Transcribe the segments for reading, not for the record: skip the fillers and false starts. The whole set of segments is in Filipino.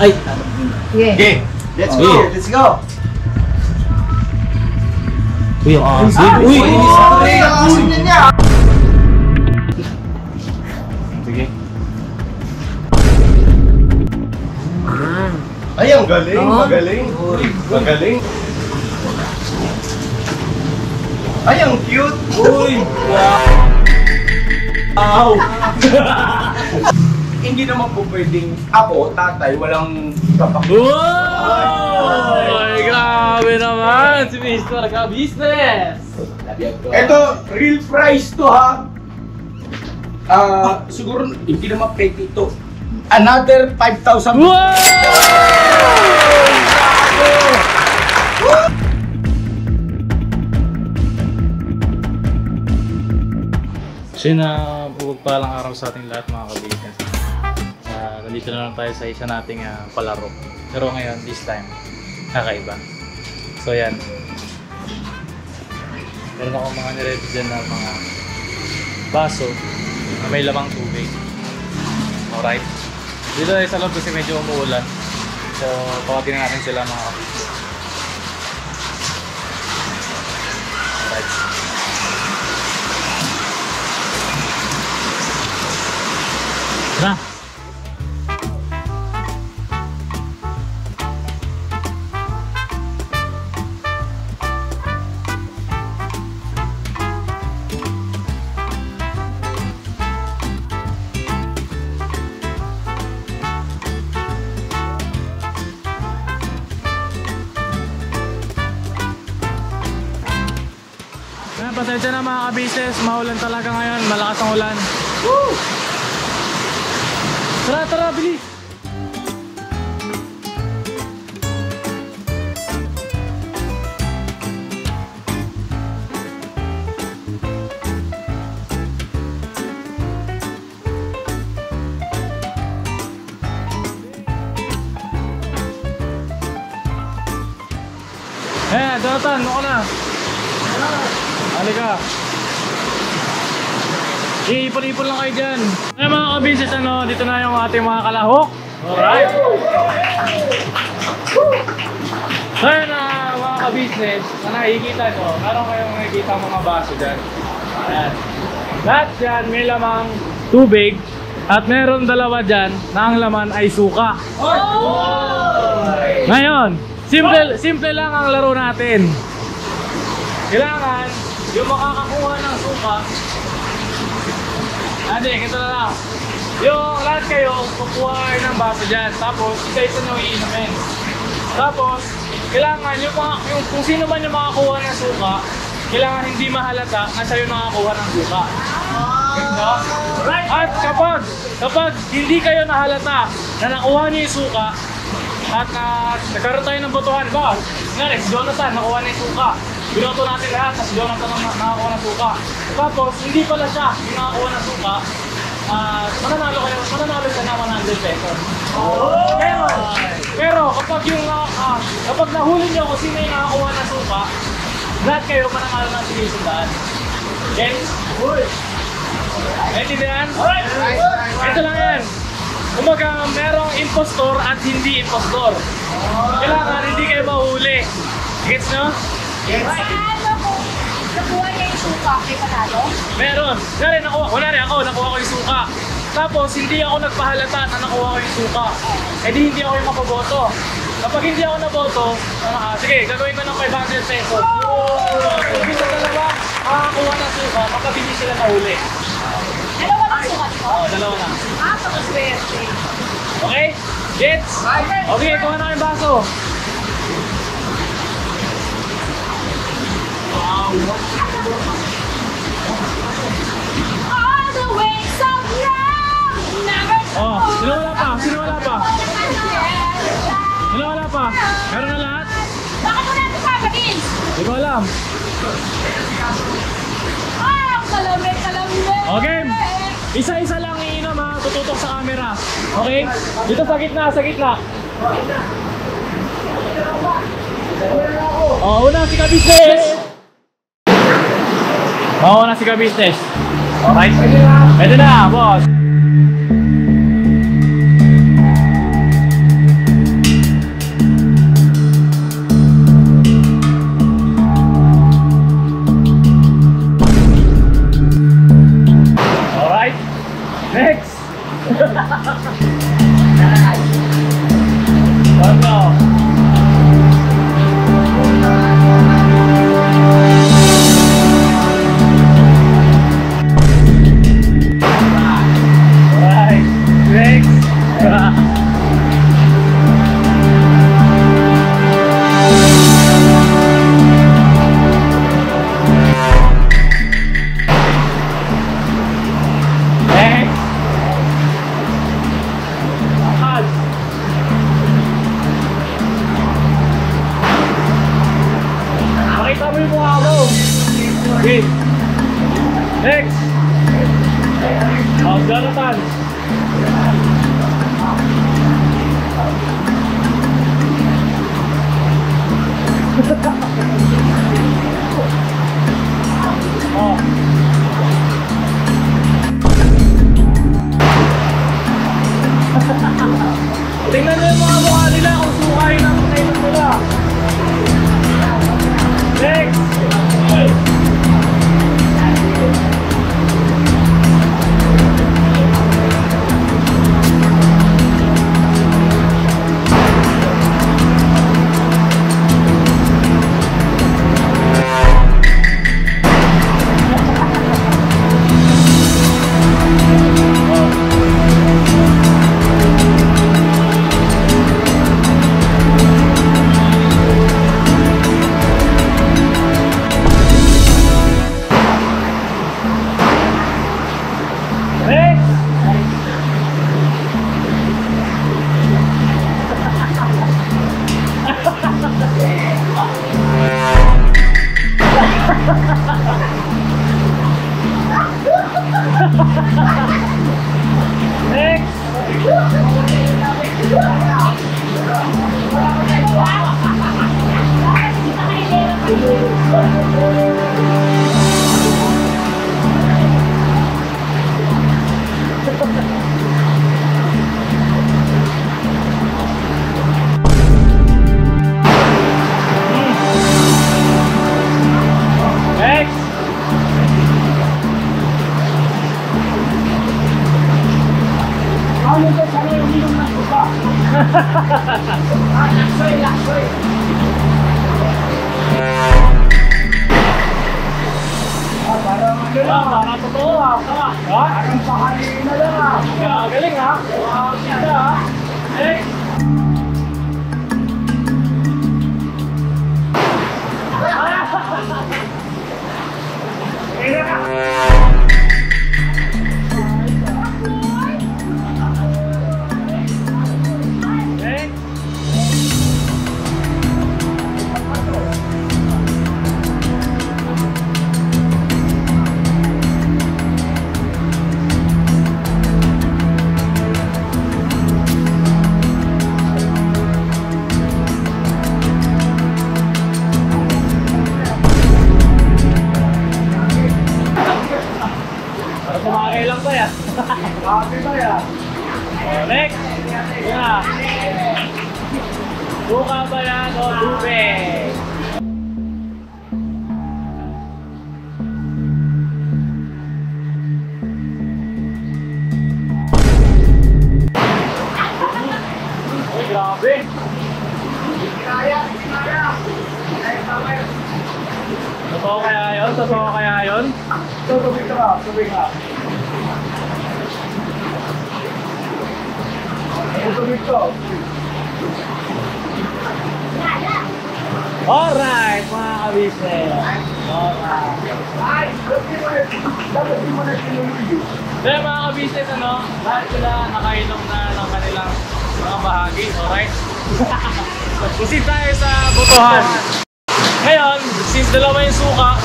Ay! Okay, let's go! Let's go! Uy, ang asin! Uy! Ang asin niya! Sige. Ay, ang galing! Magaling! Magaling! Ay, ang cute! Uy! Wow! Hindi naman po pwedeng ako, tatay, walang tapak. Wow! Ay, grabe naman! Si Mr. Ka-Business! Ito, real price to ha. Siguro hindi naman petty to. Another 5,000. Wow! So yun na pagpalang araw sa ating lahat mga ka-business. Nandito na lang tayo sa isa nating palaro. Pero ngayon, this time, kakaiba. So yan. Meron ako mga niready dyan na mga baso na may lamang tubig. Alright. Dito tayo sa loob kasi medyo umuulan. So, tawagin na natin sila mga ka-business. Alright. Tara! Pasensya na mga ka-business, maulan talaga ngayon, malakas ang ulan. Woo! Tara, tara, bilis! Jonathan, ano ka na? Halika. Iipon-ipon lang kayo dyan. Ay mga ka-business, dito na yung ating mga kalahok. Alright. So yun mga ka-business, na nakikita nyo, meron kayong nakikita mga baso dyan. Ayan. Lahat dyan may lamang tubig. At meron dalawa dyan na ang laman ay suka. Ngayon, simple lang ang laro natin. Kailangan yung makakakuha ng suka. Ito na lang. Yung lahat kayo, kukuha ng baso dyan. Tapos, isa-isa nyo iinumin. Tapos, kailangan yung kung sino man yung makakuha ng suka, kailangan hindi mahalata na sa'yo nakakuha ng suka. At kapag hindi kayo nahalata na nakuha niyo yung suka, at nagkaroon tayo ng botohan ba? Nga, si Jonathan nakuha na yung suka. Binoto natin lahat, si Jonathan nakakuha ng suka. Tapos, hindi pala siya yung nakakuha ng suka. Mananalo siya ng 100 pesos. Pero kapag nahuli niyo kung sino yung nakakuha ng suka, lahat kayo mananalo ng 1,000. Okay? Naintindihan? Ito lang yan. Kumbaga, merong impostor at hindi impostor. Kailangan hindi kayo mahuli. Gets nyo? Paano kung nakuha niya yung suka, may panalo? Meron. Kunwari ako, nakuha ko yung suka. Tapos, hindi ako nagpahalata na nakuha ko yung suka. Eh di hindi ako yung mapaboto. Kapag hindi ako naboto, sige, gagawin ko ng 500 pesos. Hindi sa dalawa, makakuha ng suka, makabili sila na huli. Dalawa lang suka dito? Oo, dalawa lang. Pakaswerte. Okay? Gets? Okay, kuha na kayong baso. All the ways of love, never Oh, sino wala pa? Sino wala pa? Sino wala pa? Meron na lahat? Bakit mo natin papagin? Hindi ko alam. Kalamit. Okay. Isa-isa lang iinom ha. Tututok sa camera. Okay? Dito sa gitna. Oh, una si Ka-Business. Mauna si Ka-Business. Alright? Pwede na, boss. Okay. Next. Oh, Jonathan. Oh. Tingnan nyo yung mga mukha nila kung sukay na kailan nila. Next! Para totoo ha. Parang pakali na lang ha. Galing ha. Ganda ha. Next. Kumakay lang tayo. Kumakay tayo. Next. Yan. Buka ba yan o tubig? Uy, grabe. Kaya. Totoo kaya yun? Totoo kaya yun? Tubig ka. Tubig ko. Alright, mga kabisnes. Alright. Dapat di mo na sinuloy. Kaya mga kabisnes, lahat sila nakainom na ng kanilang mga bahagi. Alright? Proceed tayo sa botohan. Ngayon, since dalawa yung suka,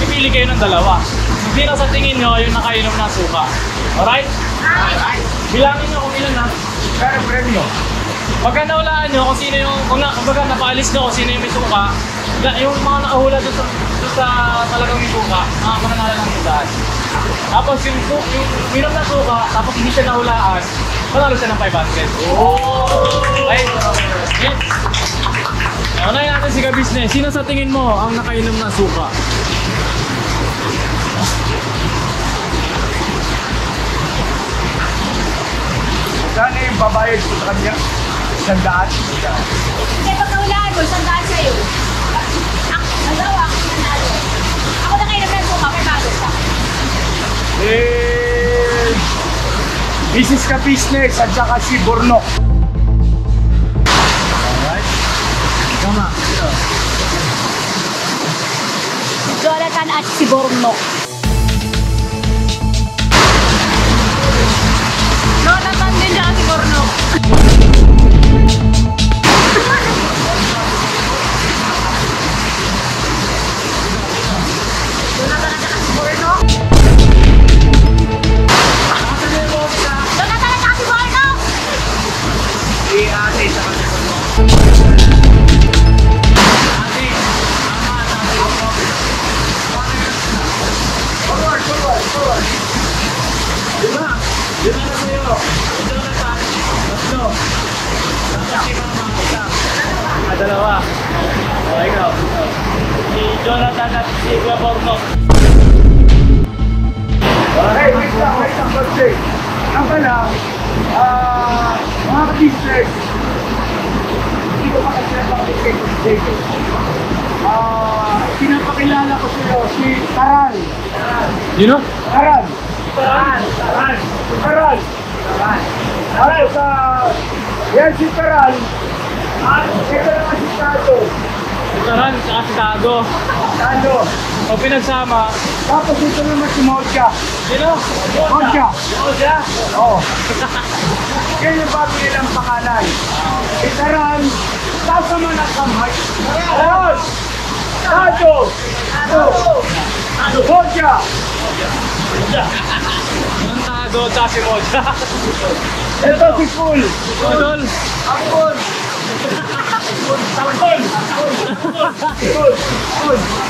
pipili kayo ng dalawa. Sino sa tingin nyo yung nakainom ng suka? Alright? Alright. Bilangin nyo kung ilan na. Pero premyo. Pagka naulaan nyo kung sino yung, kung napaalis nyo kung sino yung may suka, yung mga nakahula doon sa talagang may suka, mananala ng isaan. Tapos yung minom ng suka, tapos hindi siya nahulaan, manalo siya ng 500. Oh! Okay? Yes. Unahin natin si Kabisnes. Sino sa tingin mo ang nakainom ng suka? Saan yung babayad ko sa kanya? 100? Kaya pagkahulaan mo, 100 sa'yo. Nagawa ako nanalo. Ako na kayo naman suka, may bago siya. Mrs. Kabisnes at saka si Bornok. Alright. Tama. Jonathan at si Bornok. Jonathan din siya si Bornok. Dalawa. O, ikaw. Si Jonathan at si Kuya Bornok. Hey, wait lang, birthday. Ang pala, mga ka-business, hindi ko makasaya pa kami kay Jacob. Pinapakilala ko sa'yo, si Taral. You know? Taral. Taral, yan si Taral. At ito naman si Tato. Taran, saka si Tago. Tato. Pag pinagsama, Tapos ito naman si Mocha. sino? Mocha. Mocha. Oo. Yan yung bago nilang pangalan. Si Taral, sasama ng kamay. Taral! Tato! Mocha! Ang Tago, saka si Mocha. Ito si Pool. Idol. Pool.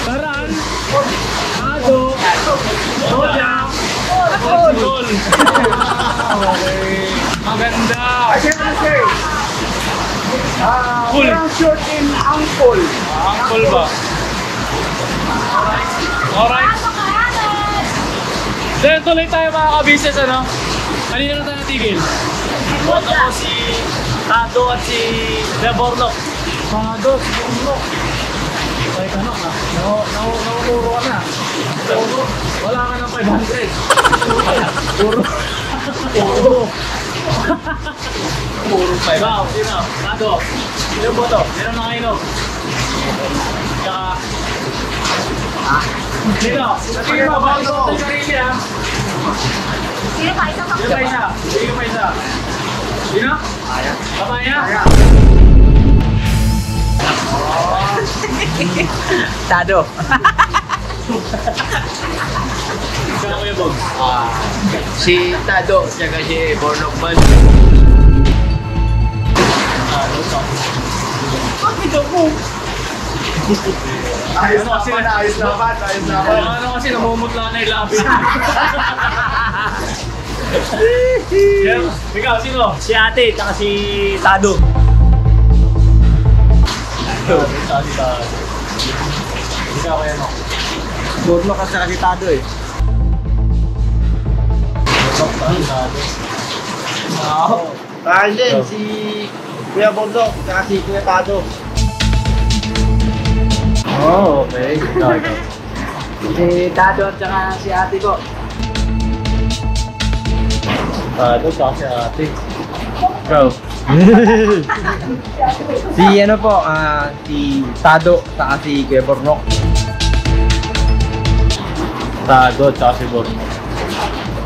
Taran. Tago. Mocha. Idol. Okay. Maganda. I can say, Pool. parang short in Angkol. Angkol ba? Alright. Then tuloy tayo mga ka-business, ano? Kanina na tayo natigil. Boto ko si Tado at si Bornok. Tado, si Bornok. Ay, kanok na. Naumuro ka na. Wala ka ng 500. Puro. Puro 5. Wow, sino? Tado. Sino boto? Sino nakainom? Tsaka... Sino? Sige mo, bawal ko sa sarili, ha? Sino pa? Isang Sino pa isa? Sino pa isa? Sino? Papaya? Tado. Ikaw, Kuya Bog. Si Tado, tsaka si Bornok man. Ayos Ano kasi ayos naman. Ano kasi namumutla na yung labi. Ikaw, sino? Si ate, tsaka si Tado. Ikaw, Kuya Nok. Bornok at tsaka si Tado eh. Dahil din, si Kuya Bondok, saka si Kuya Tado. Oh, okay. Ikaw. Si Tado at tsaka si ate ko. Tado, saka si ate. Ikaw. Si ano po, si Tado, saka si Kuya Bornok. Tado, saka si Bornok.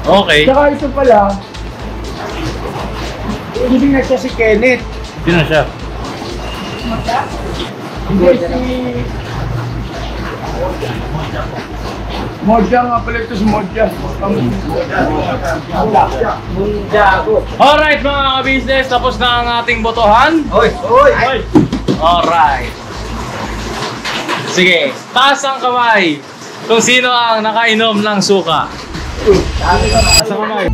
Okay. Tsaka ito pala, hindi na siya si Kenneth. Sino siya? Hindi si... Moja nga pala ito si Moja. Alright mga ka-business, tapos na ang ating botohan. Oy! Alright. Sige, taas ang kamay kung sino ang nakainom ng suka. Taas ang kamay.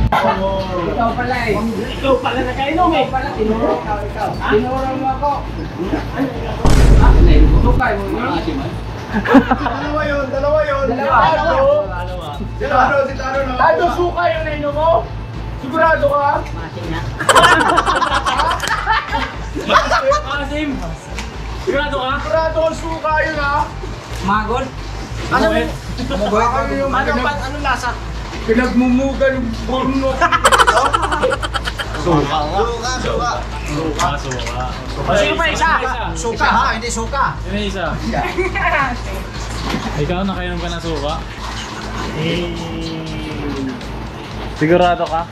Ikaw pala eh. Ikaw pala nakainom eh. Ikaw. Tinuro mo ako. Sukay mo yun. Dalawa yun! Dalawa. Si Tado, no? Tado suka yung nainom mo? Sigurado ka? Asim. Sigurado ka? Sigurado ang suka yun ha? Magon? Ano yung Anong lasa? pinagmumugan yung burno? Suka. Suka! Suka. Sino pa isa? Suka ha, hindi suka. Sino isa? Ikaw nakainom ka ng suka? Sigurado ka?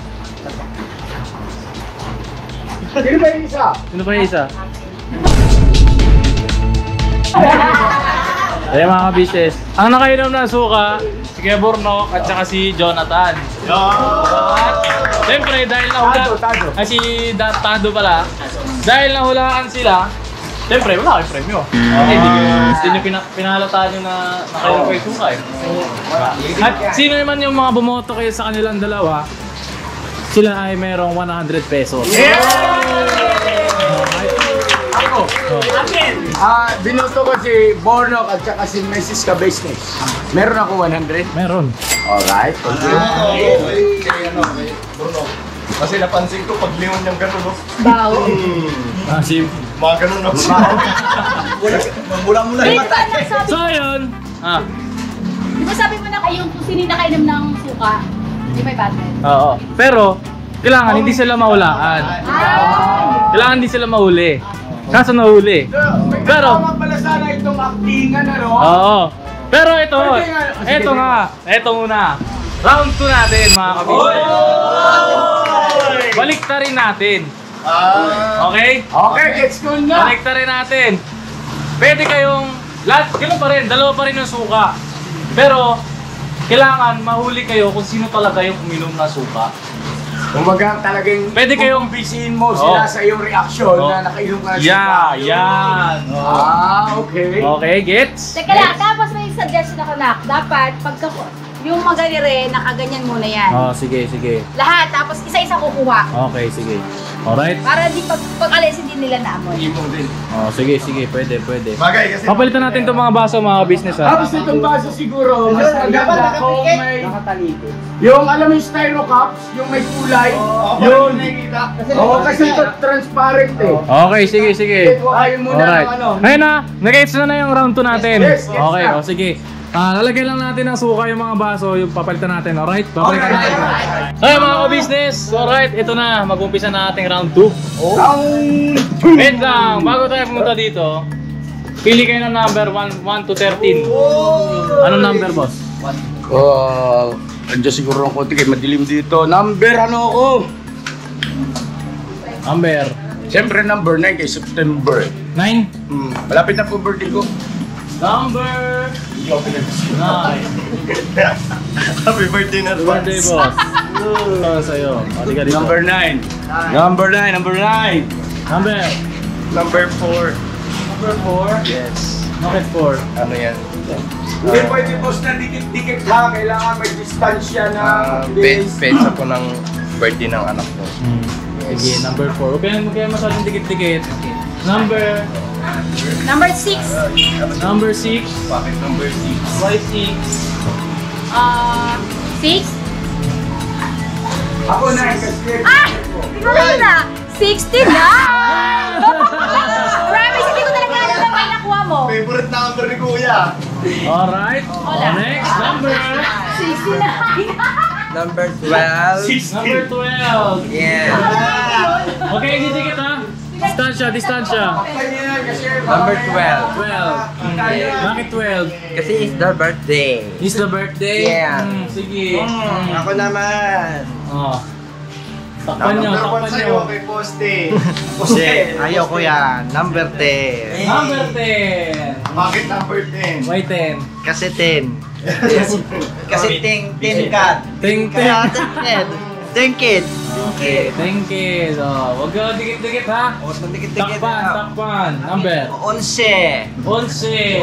Sino ba yung isa? Sino ba yung isa? Ayan mga ka-business. Ang nakainom ng suka, si Kuya Bornok at saka si Jonathan. Siyempre, dahil nahulaan... Tado. Ay, si Tado pala. Dahil nahulaan sila, siyempre, wala kayong premyo. Hindi nyo pinahalataan nyo na nakainom kayo suka eh. At sino naman yung mga bumoto kayo sa kanilang dalawa, sila ay mayroong 100 pesos. ko. Binoto ko si Bornok at saka si Mrs. Ka-Business. Meron ako 100. Meron. Alright. Kasi napansin ko pag lingon niyang gano'n, no? Bao. Ah, si... Mga gano'n na. Mula-mula yung Wait, pa nagsabi. So, ayun. Ah, Di ba sabi mo na kayo kung sino nakainom ng suka? Hindi may battle. oo. Pero, kailangan hindi sila mahulaan. Kailangan hindi sila mahuli. Kaso nahuli. Pero, Tama pala sana itong actingan, ano? oo. Pero ito, ito muna. Round 2 natin, mga kabisnes. Baliktarin natin. Okay? Okay, gets ko na. Baliktarin natin. Pwede kayong, lahat, ganun pa rin, dalawa pa rin yung suka. Pero, kailangan mahuli kayo kung sino talaga yung uminom na suka. Kumaga talagang Pwede kayong- bisihin mo sila Oo. sa iyong reaksyon Oo. na nakainom ka na Yan. Okay. Okay, gets? Teka lang, tapos may suggestion ako na, dapat pagka yung maganire, nakaganyan muna yan. Oh, sige. Lahat, tapos isa-isa kukuha. Okay, sige. Alright. Para di pag-alis hindi nila naamoy. Imong din. Oh, sige, pwede. Bagay kasi... Papalitan natin itong mga baso, mga business, ha? Tapos itong baso siguro, mas maganda kung may... Nakatalito. Yung alam mo yung styro cups, yung may kulay, yun. Oo, kasi ito transparent eh. Okay, sige. Ayaw mo na Alright. ng ano. Ayun na, nag-gets na yung round 2 natin. Yes, gets Okay, na. sige. Lalagyan lang natin ng suka yung mga baso, yung papalitan natin, alright? Papalitan natin. Ayun mga ka-business, alright, ito na, mag-umpisa na ating round 2. Wait lang, bago tayo pumunta dito, pili kayo ng number 1 to 13. Anong number, boss? Andiyan siguro ng konti kayo madilim dito. Number ano ako? Number Siyempre number 9 kay September. 9? Malapit na po birthday ko. Number 9. Happy birthday na Birthday, boss. Para sa'yo. Pati ka dito. Number 9. Number 9. Number? Number 4. Number 4? Yes. Bakit 4? Ano yan? Hindi pwede boss na dikit-dikit ha. Kailangan may distansya na. Pensa po ng birthday ng anak ko. Sige, number 4. Huwag kayo masyadong dikit-dikit. Number Number 6. Number 6. Bakit number 6? Why 6? 6? Ako na kasi. Ah! Hindi ko alam na! 60 na! Promise, hindi ko talaga alam na may nakuha mo. Favorite number ni Kuya. Alright. Wala. Next number. 69! Number 12. Number 12. Yeah. Okay, hindi dikit ha. Distansya. Number 12. 12. Bakit 12? Kasi it's the birthday. Is the birthday? Yeah. Sige. Ako naman. Oh. Takpan nyo. Kay Poste. Ayoko yan. Number 10. Number 10. Bakit number 10? Why 10? Kasi 10. Kasi 10 cut. Ting. Kaya 10. 10 kids. Okay, thank you. Oh, huwag ka dikit-dikit ha. Huwag mong dikit-dikit. Takpan. Number. 11. 11.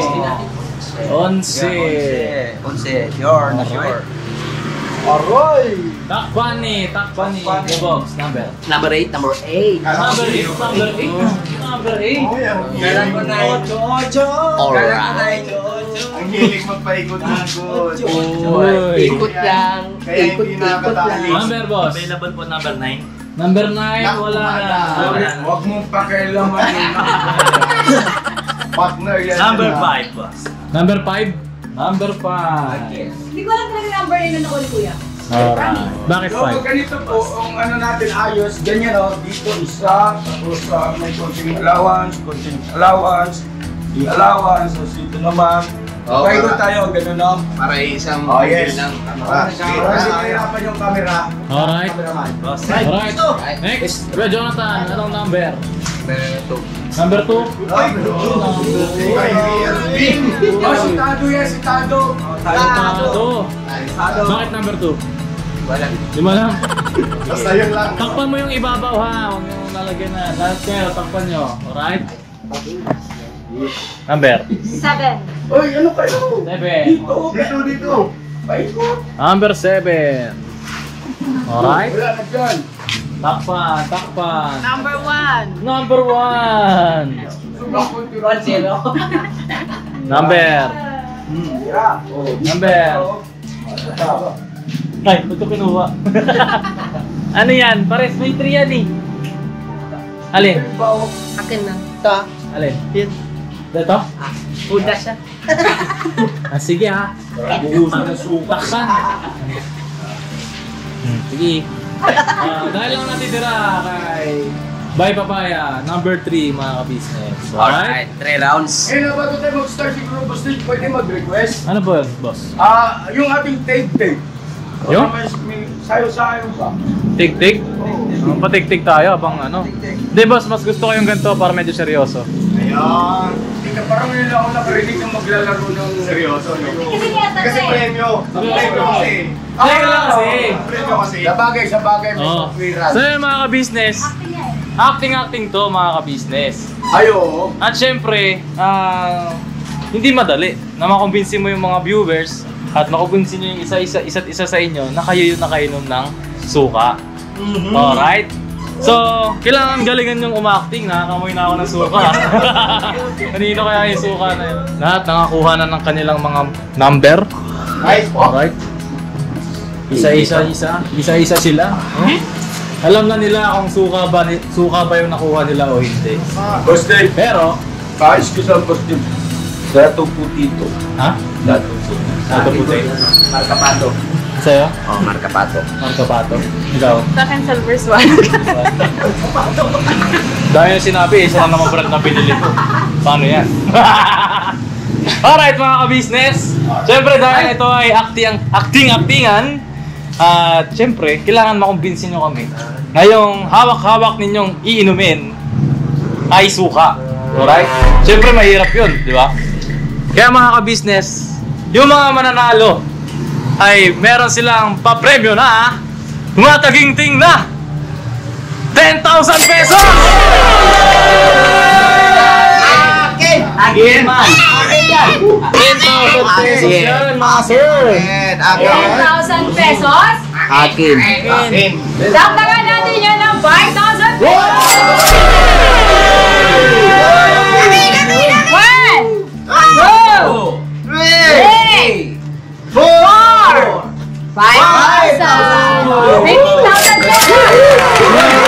11. Sure na sure. Takpan ni. The box. Number. Number 8. Number 8. Number 8. Number 8. Kailan ko na 8. Alright. Ang hilig magpaikot-ikot. Uy. Ikot lang. Kaya hindi nakatali. Number, boss. Available po number 9. Number 9, wala na. Huwag mong pakialaman yun. Partner yan. Number 5, boss. Number 5? Number 5. Hindi ko alam talaga yung number yun na nakuha ni Kuya. Alright. Bakit So, ganito po, ang ano natin ayos, ganyan o, dito isa, tapos may konting allowance, yung allowance, tapos dito naman. Oh, Okay, para- tayo, ganun o. Para isang Oh, yes. lang. Para mahirapan yung camera. Alright. Cameraman. Boss. Alright. Next. Kuya Jonathan, anong number? Number 2? Oh, si Tado yan, si Tado. Tado. Bakit number 2? Wala. Di mo alam. Basta yun lang. Takpan mo yung ibabaw ha. Huwag yung lalagyan na. Lahat kayo, takpan nyo. Alright? Number? 7. Oy, ano kayo? 7. Dito. Paikot. Number 7. Alright? Wala na dyan. Takpan, takpan. Number 1. Number 1. 1-0. Number. Number. Ay, ito kinuha. Ano yan? Pares may 3 yan eh. Alin? Akin na. Alin? Yan. Ito? Buda siya. Sige ha. Buhusan ng suka ka. Sige. Dahil lang natitira kay Bye Papaya, number 3 mga ka-business. Alright, 3 rounds. Eh, na bago tayo mag-start siguro, boss, pwede mag-request. Ano ba, boss? Yung ating take-take. Yung? May sayo-sayo pa. Tik-tik? Patik-tik tayo abang ano. Hindi boss, mas gusto ko yung ganito para medyo seryoso. Ayan. Hindi ka parang ngayon ako nakarinig ng maglalaro ng seryoso. No? Kasi yata Kasi eh. premyo. Premyo kasi. Teka lang kasi. Premyo kasi. Sa bagay, may Oh. free run. So yun mga ka-business, Akin yan. acting to mga ka-business. Ay, oo. At syempre, hindi madali na makumbinsin mo yung mga viewers at makumbinsin nyo yung isa't isa sa inyo na kayo yung nakainom ng suka. Alright? So, kailangan galingan yung umacting. Nakakamoy na ako ng suka. Kanino kaya yung suka na yun? Lahat nakakuha na ng kanilang mga number. Nice po. Alright? Isa-isa sila. Alam na nila kung suka ba yung nakuha nila o hindi. Boss Dave. Pero, Paayos ko sa Boss Dave. Dato putito. ha? Dato putito. Ito puti. Marka Pato. Sa'yo? Oh, Marka Pato. Marka Pato. Ikaw? Sa akin, silver swan. Dahil yung sinabi, isa lang naman brand na binili ko. Paano yan? Alright mga ka-business. Siyempre dahil ito ay acting-actingan. At siyempre, kailangan makumbinsin nyo kami. Ngayong hawak-hawak ninyong iinumin ay suka. Alright? Siyempre mahirap yun, di ba? Kaya mga ka-business, yung mga mananalo ay meron silang papremyo na tumataginting na 10,000 pesos! Akin man. 10,000 pesos yan, mga sir! Akin. 10,000 pesos. Akin. Dagdagan natin yan ng 5,000 pesos. 1, 2, 3, 4, 5,000. 15,000 pesos.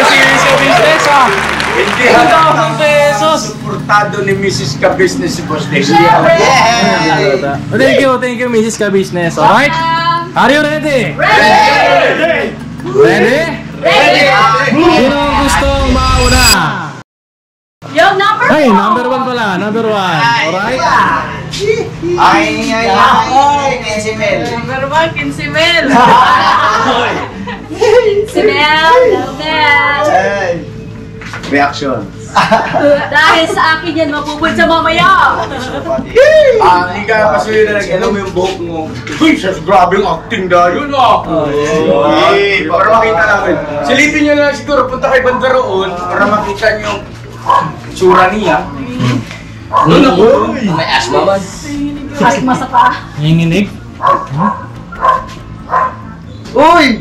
Serious ka business ah! Hindi 10,000 pesos! Suportado ni Mrs. Ka-Business si Boss Dave. Siyempre. Thank you, Mrs. Ka-Business. Alright? Are you ready? Ready! Ready? Ready. Sino ang gustong mauna? Yung number 4. Ay, number 1 pala. Number 1. Alright? Ay. Si Mel. Number 1, Kinsimel. Si Mel. Hey! Reaction. Dahil sa akin yan, mapupul sa mamaya. Hindi ka kasi na nag-alam mo yung buhok mo. Uy, sus, grabe yung acting dahil yun ah! Hey, para makita namin. Silipin nyo na siguro, punta kay Banda roon para makita nyo yung tsura niya. Doon ako. May asma man. Asma sa paa. Nanginginig? Uy!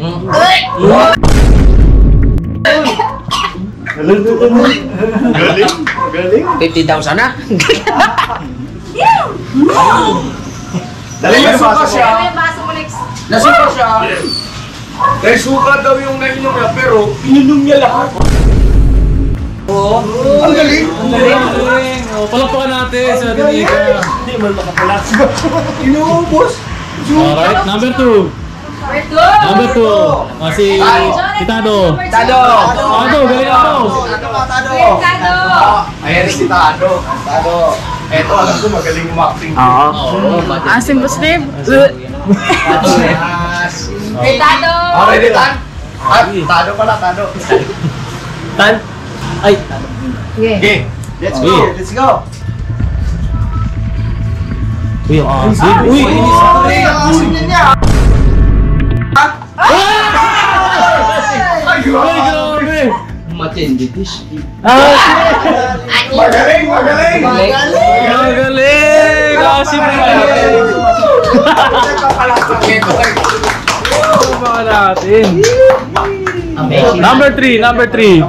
Galing. 50,000 na. Dali yung suka siya. Ano yung baso mo next? Nasuka siya. Dahil suka daw yung nainom niya, pero ininom niya lahat. Ang galing! Palakpakan natin sa Dinika. Hindi man makapalas. Inubos! Alright, number 2. Number 2. Si Tado. Tado. Tado, galing ako. Tado. Ayan si Tado. Tado. Eto, alam ko magaling umacting. Oo. Asim po, Steve. Okay, Tado. ready, Tan? Tado pala, Tado. Tan. Ay, Tado. Okay. Let's go. Let's go. Uy, ang asin. Uy, Asin niya. Ay, grabe. Matindi dish. Magaling, magaling! Magaling! Asin na galing. Ano ba natin? Amazing. Number 3, number 3.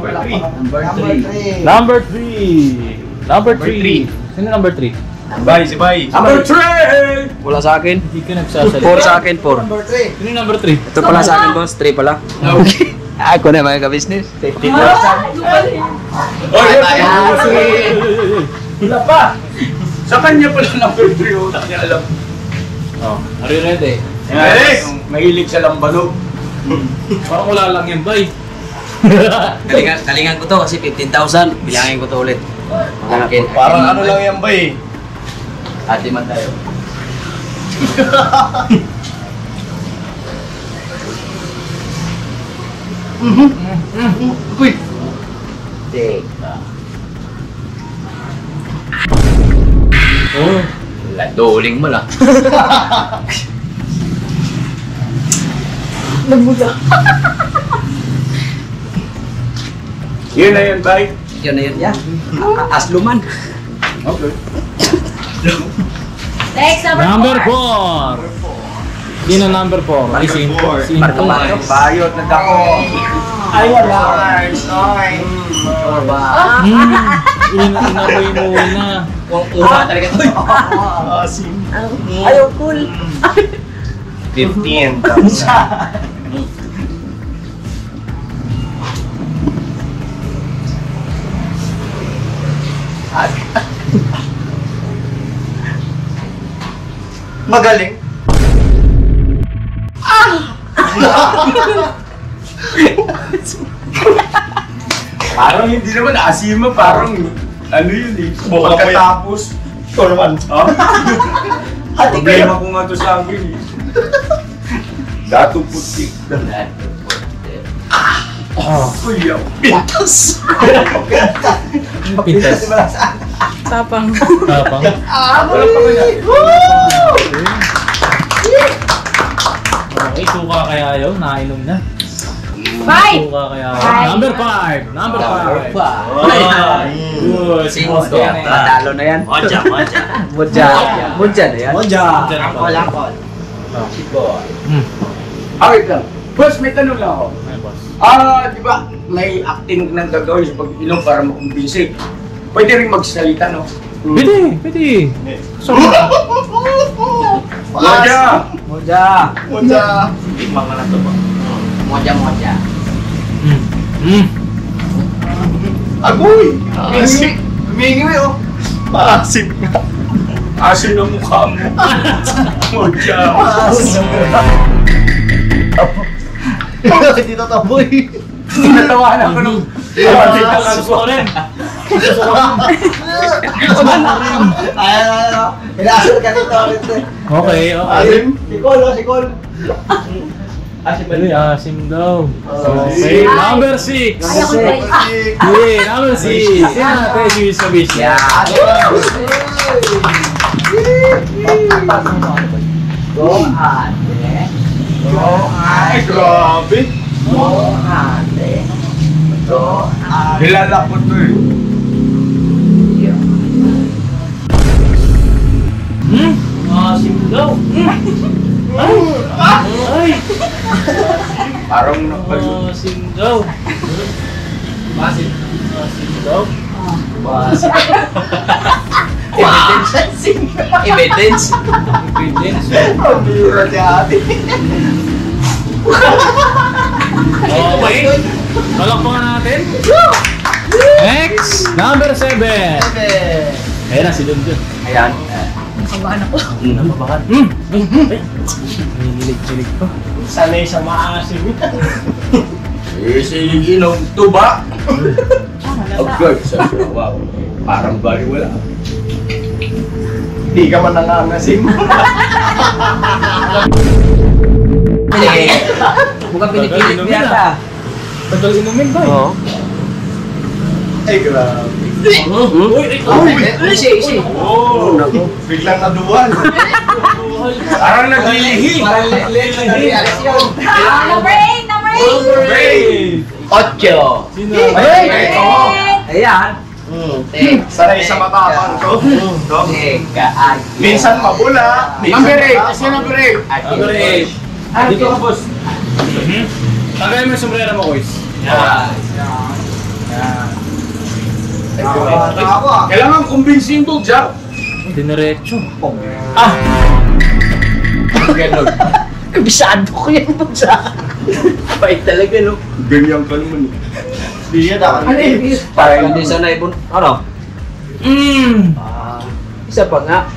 Number 3. Number 3. Sino number 3? Bay, si Bay. Number 3! Wala sa akin. Hindi ka nagsasalita. 4 sa akin, 4. Number 3. Sino yung number 3? Ito pala sa akin, boss. 3 pala. Ako na mga ka-business. 15,000. Wala pa. Sa kanya pala number 3. Wala niya alam. Oh, are you ready? Yes! Mahilig sa lambalog. Parang wala lang yan, bay. Kalingan ko to kasi 15,000. Bilangin ko to ulit. Akin. Parang ano lang yan ba eh. Ate man tayo. Uy. Teka. Oh. Doling mo lang. Yun na yun, Bay. Yan na yan. Asluman. Okay. Next, Number 4. Hindi na number 4. Ay, si Marka Mario. Bayot na dako. Ay, wala. Inamoy mo na. Uha talaga to. Ayaw, cool. 15,000. Magaling. Parang hindi naman asima, parang ano yun eh. Pagkatapos. Ito naman. Problema ko nga to sa akin eh. Dato putik. Kuyaw. Pintas. Pintas. Tapang. Tapang. Wala pa kanya. Okay, suka kaya yun. Nainom na. Five. Suka kaya yun. Five. Number 5. Number 5. Good. Boss, matalo na yan. Moja, moja. Mudya. Mudya na yan. Moja. Diyan na Angkol, pala. angkol. Okay lang. Boss, may tanong lang ako. Ay, boss. Di ba may acting nang gagawin sa pag-inom para makumbinsi? Pwede rin magsalita, no? Pwede, pwede. Moja! Mudya. Moja. Tikman ko na to po. Mudya, mudya. Agoy! Asim. Humingi mo yun. Maasim nga. Asin ang mukha mo. Moja! Dito taboy. Natawanan ko nung... Susuko rin. Ay, inaasal ka nito ulit eh. Okay, okay. Asim. Si Col, oh, si Col. Uy, asim daw. Okay, number 6. Ayaw ko tayo. Okay, number 6. Yan natin si Mr. Bish. Yeah. Go, ate. Go, Ay, ate. grabe! Go, ate. Go, ate. Kilala ko to eh. Asim daw. Ay! Parang napalo. Asim daw. Asim daw. Evidence. Evidence. Evidence. Ang bira si ate. Okay. Palakpakan natin. Next, number 7. Ayan na si Dundun. Ayan. Kabahan ako. Napabakan. Ninilig-nilig pa. Sanay sa maasim. Eh, sige, inom tuba. Okay, sabi ko, wow. Parang bali wala. Hindi ka man nangangasim. Mukhang pinipilit mo yata. Tagal inumin ba? Oo. Ay, grabe. Isi. Oh, biglang naduwan. Parang naglilihi. Number 8. Number 8. Ocho. Sino? Ayan. Sanay sa matapang ko. Teka. Ay. Minsan mabula. Number 8. Kasi number 8. Number 8. Dito ka, boss. Tagay mo yung sombrero mo, Kois. Yan. Kailangan kumbinsindo, Jack. Diniretso. Ganon. Bisado ko yan po sa... Bait talaga, no? Ganyan ka naman. Hindi yan dapat. Ano yun? Parang hindi sa naibon. Ano? Isa pa nga.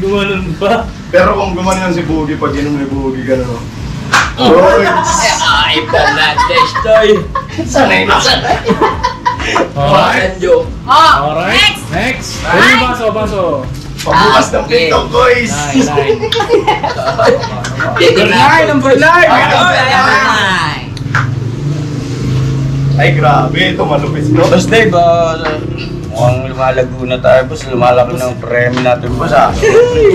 Gumanon ba? Pero kung gumanon si Boogie, pag inom ni Boogie, gano'n. Oy! Ay, Fernandez, Toy. Sanay na sanay. Alright. Joke. Oh, Alright. next! Next. Ano yung baso? Pabukas ng pintong, boys! Number 9! Ay, grabe. Ito, malupit ko. Boss Dave, mukhang lumalago na tayo, boss. Lumalaki ng premyo natin, boss, ha?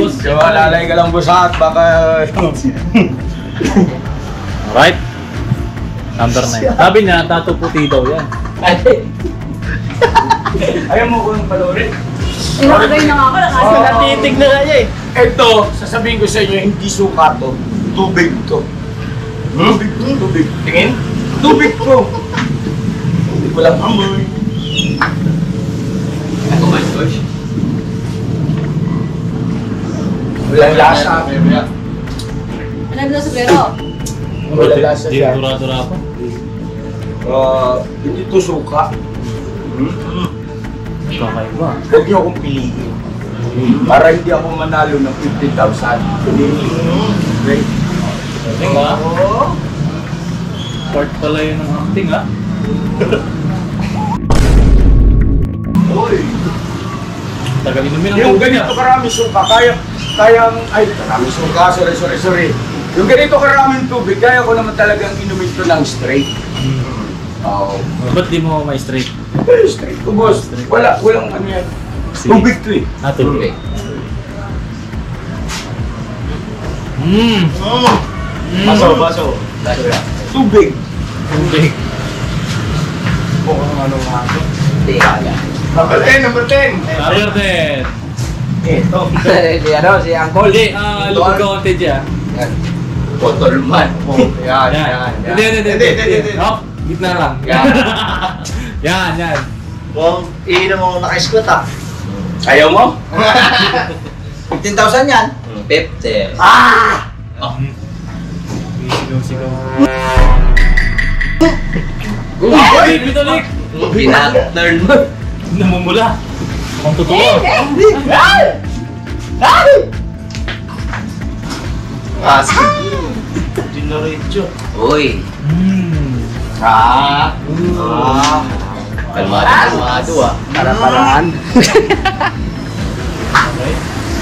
Boss, lalay ka lang, boss, ha? At baka... Alright. Number 9. Sabi niya, tato puti daw yan. Ayaw mo kung panoorin? Inakagay na nga ako, nakasala. Natitig na nga niya eh. Ito, sasabihin ko sa inyo, hindi suka to. Tubig to. Tubig to, tubig. Tingin? Tubig to. Hindi ko lang amoy. Ako man, Coach. Walang lasa. Ano ba sa pero? Walang lasa Hindi siya. dura-dura pa. Hindi to suka. Kakaiba. Huwag niyo akong piliin. Para hindi ako manalo ng 50,000. Okay? Acting ha? Part pala yun ng acting ha? Uy! Tagal inumin ang Yung tubig ganito niya. karami suka, karami suka, sorry. Yung ganito karaming tubig, kaya ko naman talagang inumin to ng straight. Oo. Ba't di mo may straight? Straight to, boss. Walang ano yan. Tubig to eh. Tubig. Baso. Tubig. Tubig. Kung ano nga ito. Hindi kaya. Number 10. Number 10. Ito. Si ano, si Uncle. Hindi, lubog ka konti dyan. Botolman. Yan. Hindi. No? Gitna lang. Yan. Kung iinom mo naka-squat ah. Ayaw mo? 15,000 yan. 50. Sigaw. Uy! Bitolik! Pinag-turn mo. Namumula. Mukhang totoo. Dinaretso. Uy. Kalmado ah. Para-paraan.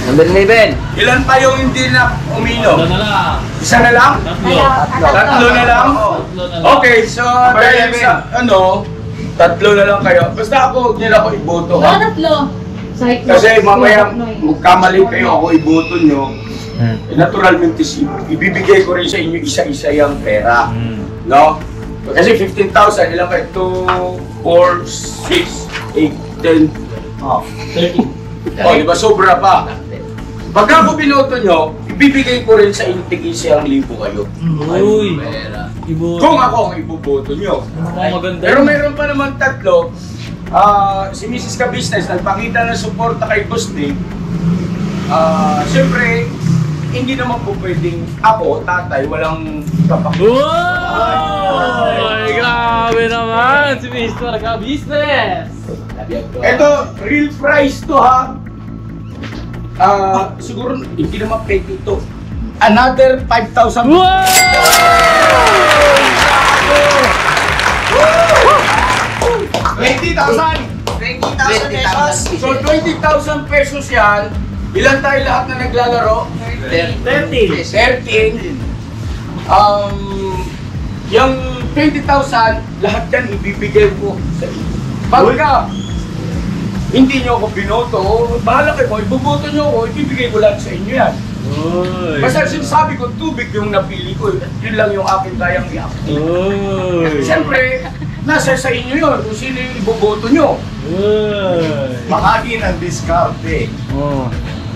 Number 11. Ilan pa yung hindi na uminom? Tatlo na lang. Isa na lang? Tatlo na lang? Tatlo na lang. Okay, so dahil sa tatlo na lang kayo. Basta ako, huwag niyo na ako iboto Wala ha. tatlo. Kasi mamaya magkamali kayo ako iboto nyo. Naturalmente ibibigay ko rin sa inyo isa-isa yung pera. No? Kasi 15,000, ilan kayo? 2, 4, 6, 8, 10, 13. Oh, di ba? Sobra pa. Pagka ako binoto nyo, ibibigay ko rin sa inyo tig-isa ang 1,000 kayo. Uy. Kung ako ang iboboto nyo. Maganda. Pero mayroon pa naman tatlo. Si Mrs. Ka-Business nagpakita ng suporta kay Boss Dave. Siyempre, hindi naman po pwedeng ako, tatay, walang kapakita. Wow! Grabe naman si Mr. Ka-Business! Ito, real price to ha. Siguro hindi naman pwede ito. Another 5,000. Wow! 20,000! 20,000 pesos. So 20,000 pesos yan. Ilan tayo lahat na naglalaro? 13. 13. Yung 20,000, lahat yan ibibigay ko sa inyo. Pagka hindi nyo ako binoto, bahala kayo, ibuboto nyo ako, ibibigay ko lahat sa inyo yan. Basta sinasabi ko, tubig yung napili ko, yun lang yung aking kayang i-active. Siyempre, nasa sa inyo yun, kung sino yung iboboto nyo. Makagi ng discount eh.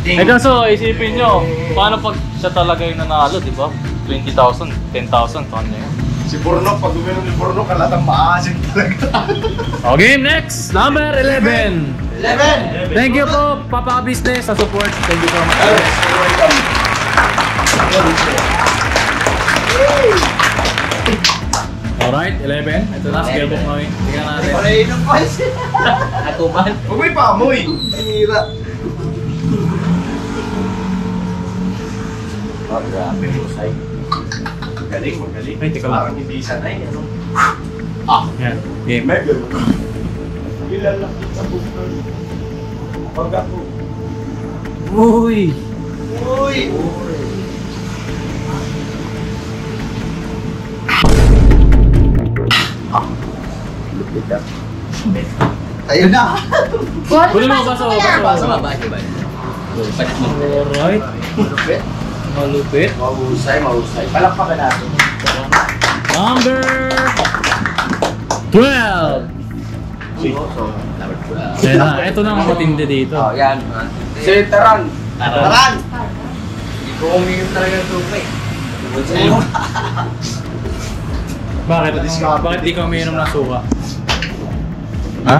Eh kaso, isipin nyo, paano pag siya talaga yung nanalo, di ba? 20,000, 10,000 sa kanya yun. Si Burno, pag uminom ni Burno, kalatang maasin talaga. Okay, next! Number 11! 11! Thank you po, Papa Business, sa support. Thank you so much. Alright, 11. Ito na, scale book namin. Tingnan natin. Parainom pa siya. Atuban. Huwag may pamoy. Sinira. Oh, grabe, husay. Magaling, magaling. Ay, teka lang. Parang hindi sanay, ano? Yan, game. Medyo. Kilala sa bukto. Pag ako. Uy! Uy! Ayun na. Kunin mo, baso, baso. Babae ba? Palit mo. Alright. Malupit. Malupit. Mahusay, mahusay. Palakpakan natin. Number 12! Number 12. Yan na, ito na ang matindi dito. Oh, yan. Si Taran. Taran! Hindi ko uminom talaga ng tubig. Tungkol sa iyo. Bakit? Bakit di ka umiinom ng suka? Ha?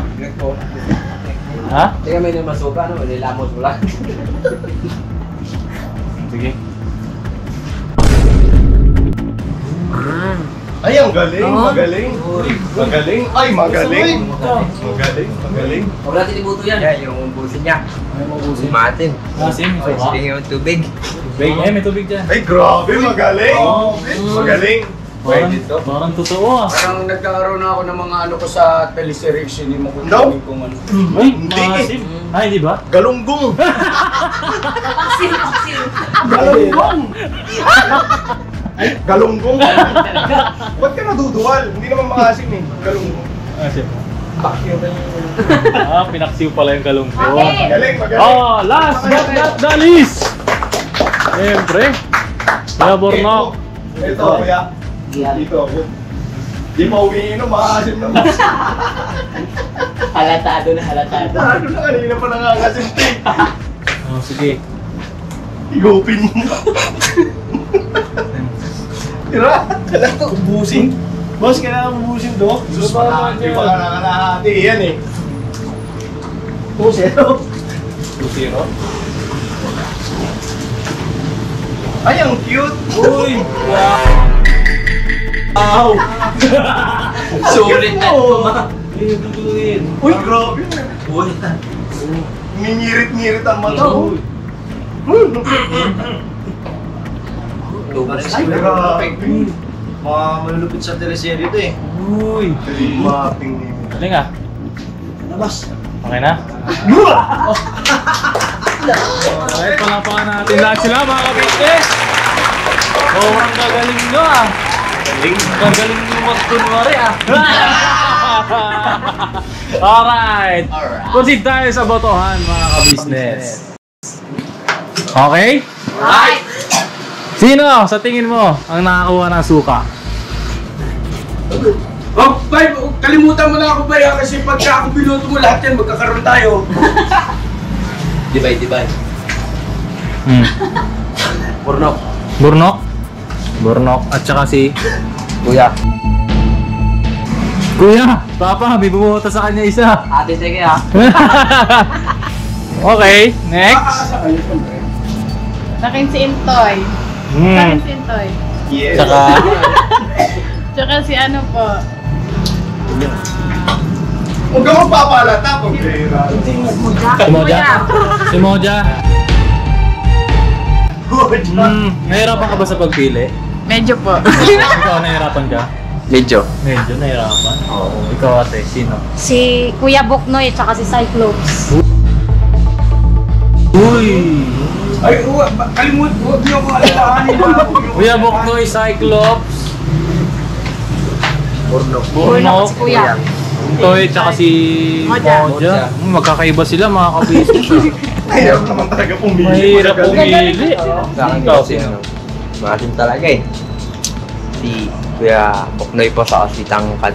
Ha? Hindi kami nang masuka, no? Nilamos mo lang. Sige. Ay, ang galing, magaling. Magaling, ay magaling. Magaling, magaling. Huwag natin ibuto yan. Yan, yung busin niya. Mabusin. Matin. Asim, may suka. Speaking of tubig. Tubig. May tubig dyan. Ay, grabe, magaling. Magaling. Parang totoo ah. Parang nagkakaroon na ako ng mga ano ko sa teleseries, hindi mo kung No. kung ano. Ay, Hindi. maasim. Ay, di ba? Galunggong. Paksil, paksil. Galunggong. Ay, galunggong. Ba't ka naduduwal? Hindi naman maasim eh. Galunggong. Asim. Bakit ba Ah, pinaksiw pala yung kalungko. Bakit? Galing, magaling. Oh, last but not the least! Siyempre. Kuya Bornok. Ito, kuya. Dito ako. Di pa umiinom, maasim naman. Halatado na halatado. Ano na kanina pa nangangasim tayo. Oh, sige. Igupin mo. Tira, kailangan ko ubusin. Boss, kailangan ubusin to. Sus, di ba nakalahati yan eh. 2-0. 2-0. Ay, ang cute. Uy! Wow. Sulit na ito, ma. Uy, grabe. Uy. Mingirit-ngirit ang mata. Uy. Ay, Ay, grabe. grabe. Mga malulupit sa teleserye ito eh. Uy! Mapping ni. Galing ah. Labas. Okay na? Alright, palapakan natin lahat sila mga kabitnes. Sobrang gagaling nyo ah. Gagaling nyo magkunwari ah. Alright. Proceed tayo sa botohan mga kabisnes. Okay? Right. Sino sa tingin mo ang nakakuha ng suka? Oh, bay, kalimutan mo na ako, bay, kasi pagka ako piloto mo lahat yan, magkakaroon tayo. Divide, divide. Burnok. Burnok? Burnok at saka si Kuya. Kuya, Papa, may bumuhota sa kanya isa. Ate, sige ah. Okay, next. Sa akin si Intoy. Sa akin si Intoy. Yes. Tsaka, Tsaka si ano po. Huwag ka magpapalata pag si Moja. Si Moja. Nahirapan ka ba sa pagpili? Medyo po. Ikaw, nahirapan ka? Medyo. Medyo nahirapan. Oo. Ikaw ate, sino? Si Kuya Buknoy at saka si Cyclops. Uy! Ay, kalimutan, huwag niyo ko alalahanin na. Kuya Buknoy, Cyclops. Burnok. Burnok. Si Kuya. Toy, tsaka si Moja. Moja. Magkakaiba sila mga kabisnes. Mahirap naman talaga pumili. Mahirap pumili. Sa akin Ikaw, kasi, sino? maasim talaga eh. Si Kuya Buknoy po sa si Tangkad.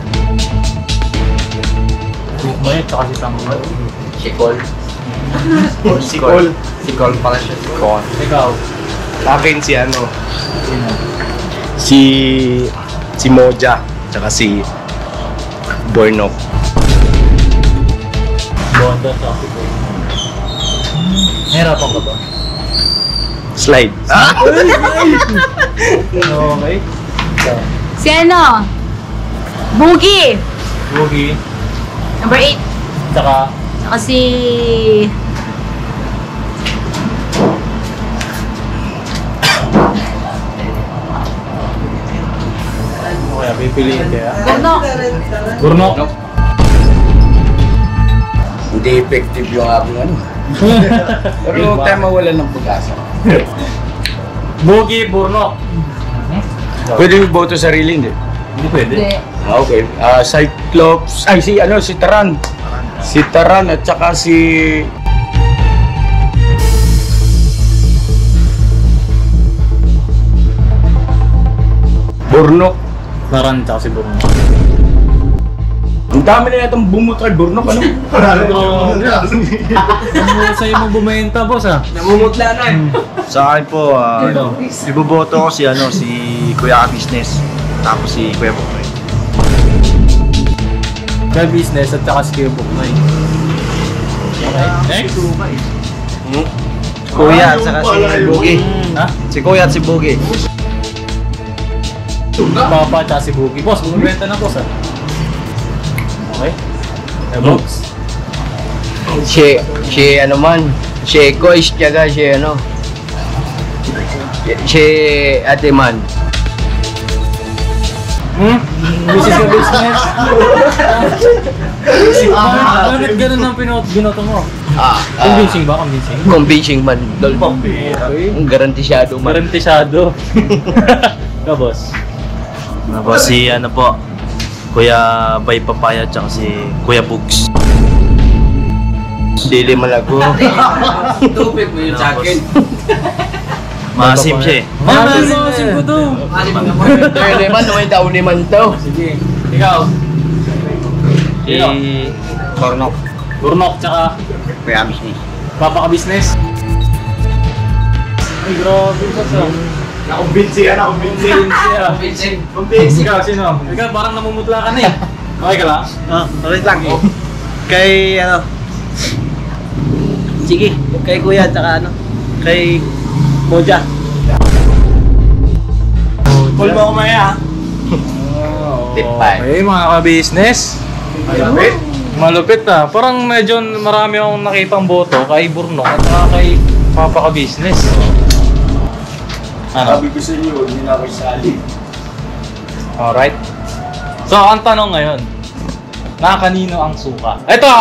Buknoy, tsaka si Tangkad. Sikol. Sikol. Sikol pala siya, Sikol. Ikaw, Sa akin si ano, sino? Si Moja, tsaka si Bornok. Bonda sa ako. Nahirapan ka ba? Slide. Okay. Si ano? Boogie. Boogie. Number 8. Tsaka, Saka si... kaya pipiliin kaya. Burnok. Burnok. Hindi effective yung aking ano. Pero huwag tayo mawalan ng pag-asa. Boogie, Burnok. Pwede yung boto sarili, hindi? Hindi pwede. Hindi. Okay. Cyclops, ay si Taran. Si Taran at saka si... Burnok. Taran tsaka si Burnok. Ang dami na yatang bumuto kay Burnok, ano? Ano sa'yo mo bumenta, boss ah? Namumutla na eh. Sa akin po, iboboto ko si Kuya Business. Tapos si Kuya Buknoy. Kaya business at saka si Kuya Buknoy. Okay, next. Kuya at saka si Boogie. Ha? Si Kuya at si Boogie. Papa at saka si Boogie. Boss, bumibenta na boss ah. Okay. Box. Si ano man, si Kois tsaka si ano. Si Ate Man. Business ka business. Bakit ganun ang binoto mo? Convincing ba? Convincing? Convincing man. Dol. Okay. Garantisyado man. Garantisado. Ka boss. Tapos si Kuya Bay Papaya at saka si Kuya Bugs. Dili malago. Tupid mo yun sa akin. Maasim siya eh. Maasim ko to. Dili man, may taon ni man to. Sige. Ikaw. Si Bornok. Burnok tsaka Kuya Business. Papa ka business. Ay grabe ka sa. Nakumbinsi ka, nakumbinsi. Convincing. Ikaw sino? Ikaw parang namumutla ka na eh. Okay ka lang? Okay lang. Kay sige, kay Kuya at saka kay Moja. Call mo ako maya, ha? Okay, mga ka-business. Malapit. Malupit ah. Parang medyo marami akong nakitang boto kay Burnok at saka kay Papa ka-business. Ano? Sabi ko sa inyo, hindi na ako isali. Alright. So, ang tanong ngayon, kanino ang suka? Ito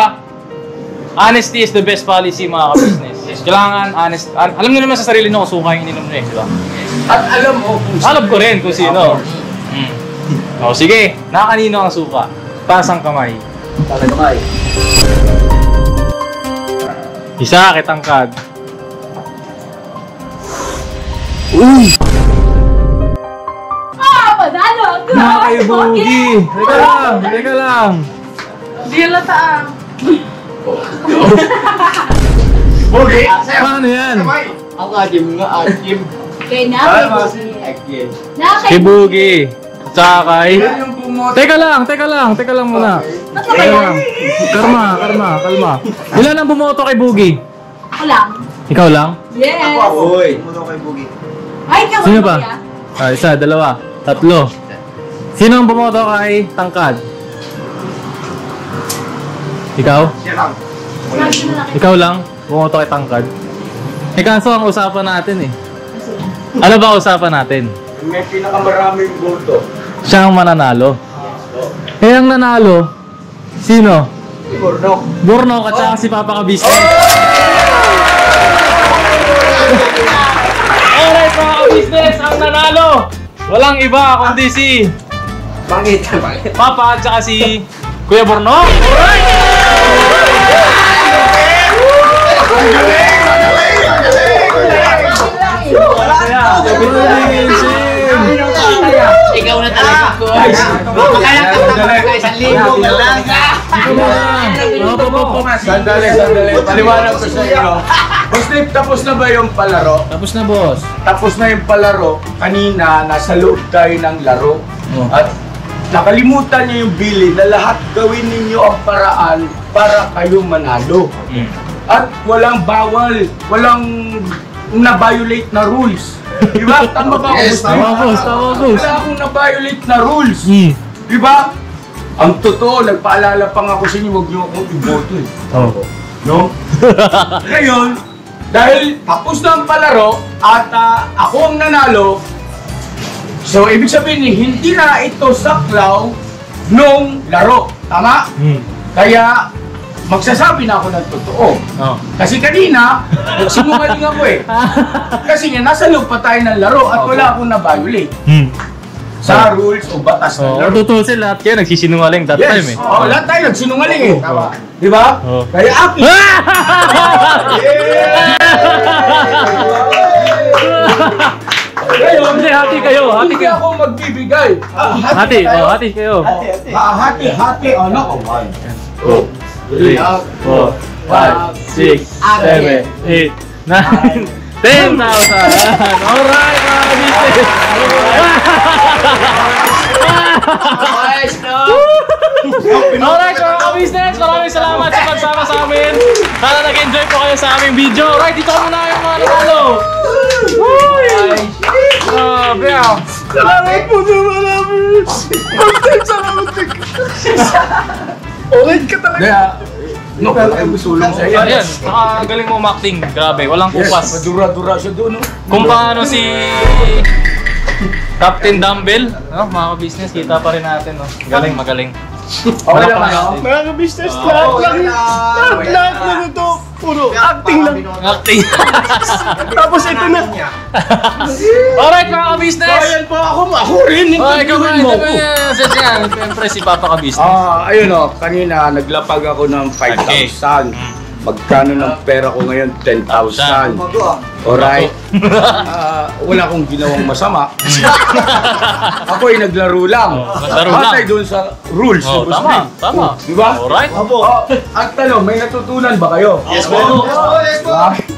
honesty is the best policy mga ka-business. Kailangan honest. Alam niyo naman sa sarili niyo kung suka yung ininom niyo, di ba? At alam mo kung Alam ko rin kung sino. O sige, kanino ang suka? Taas ang kamay. Isa, kitangkad. Madalo! Kay Boogie! Teka lang. Di halata ah. Bogi! Paano yan? Ang adim nga, adim. Kay na, kay Boogie. Adim. Na, Kay Boogie. Tsaka kay... yung bumoto. Teka lang muna. Ba't ka ba yan? Kalma. Ilan ang bumoto kay Boogie? Ako lang. Ikaw lang? Yes! Uy. Pumunta kay Boogie. Ay, ikaw Sino ba? pa? Isa, dalawa, tatlo. Sino ang bumoto kay Tangkad? Ikaw? Yan lang. Ikaw lang? Bumoto kay Tangkad? Kaso ang usapan natin eh. Ano ba usapan natin? May pinakamaraming boto. Siya ang mananalo. Eh ang nanalo, sino? Si Burnok. Burnok at saka si Papa ka-business. Alright mga ka-business, ang nanalo! Walang iba kundi si Papa at saka si Kuya Burnok. Alright! Ikaw na talaga ko. Makaya ka na isang libo na lang. Sandali. Paliwanag ko sa iyo. Slip, tapos na ba yung palaro? Tapos na, boss. Tapos na yung palaro. Kanina, nasa loob tayo ng laro. Oh. At nakalimutan niyo yung Billy na lahat gawin ninyo ang paraan para kayo manalo. At walang bawal, walang na-violate na rules. Diba? Tama ba ako? Yes, Tama, boss. Tama, boss. Wala akong na-violate na rules. Hmm. Diba? Ang totoo, nagpaalala pa nga ako sa inyo, huwag niyo akong iboto eh. Oh. No? Ngayon, dahil tapos na ang palaro at ako ang nanalo, so ibig sabihin hindi na ito saklaw nung laro. Tama? Kaya magsasabi na ako ng totoo. Oh. Kasi kanina, sinungaling ako eh. Kasi nga, nasa loob pa tayo ng laro at wala akong na-violate sa rules o batas ng Oh, laro. tutusin lahat kayo, nagsisinungaling that time eh. Oo, lahat tayo nagsinungaling eh. Di ba? Oh. Kaya akin. Ngayon, Hindi, hati kayo, hati hindi kayo. ako magbibigay. Hati, oh, hati kayo. Hati, ano ko? 3, 4, 5, 6, 7, 8, 9, 10,000! Alright, mga business! Alright, mga business! Maraming salamat sa pagsama sa amin. Sana nag-enjoy po kayo sa aming video. Alright, dito muna yung mga nanalo. Uy! Grabe ah! Salamat po sa marami. Ulit ka talaga. Kaya, no, kaya gusulong sa iyo. Ayan, nakagaling mo umakting. Grabe, walang Yes, kupas. madura-dura siya doon, no? Kung paano si Captain Dumbbell, no, mga business kita pa rin natin, no. Galing, magaling. Okay lang, ano? Mga business, lahat na ito. Puro acting lang. Acting. Tapos ito na. Alright, mga business. Ayan po ako rin. Oh, ikaw ba? Siyempre si Papa ka business. Ayun o, kanina naglapag ako ng 5,000. Magkano ng pera ko ngayon? 10,000. Alright? Wala akong ginawang masama. Ako ay naglaro lang. naglaro lang. Batay doon sa rules. Oh, Boss tama, Lee. tama. Diba? Alright. At tanong, may natutunan ba kayo? Yes po.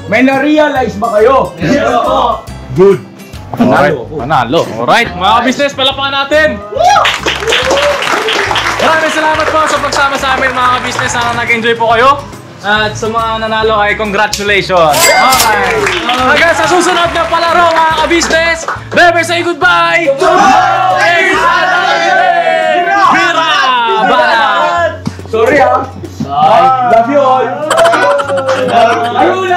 May na-realize ba kayo? Good. Alright, Panalo. panalo. Alright, mga business, palapakan natin. Maraming salamat po sa pagsama sa amin, mga business. Sana nag-enjoy po kayo. At sa mga nanalo ay congratulations. Okay. Hanggang sa susunod na palaro, mga ka-business. Never say goodbye. Bira! Bara! Sorry Love you all. Ayun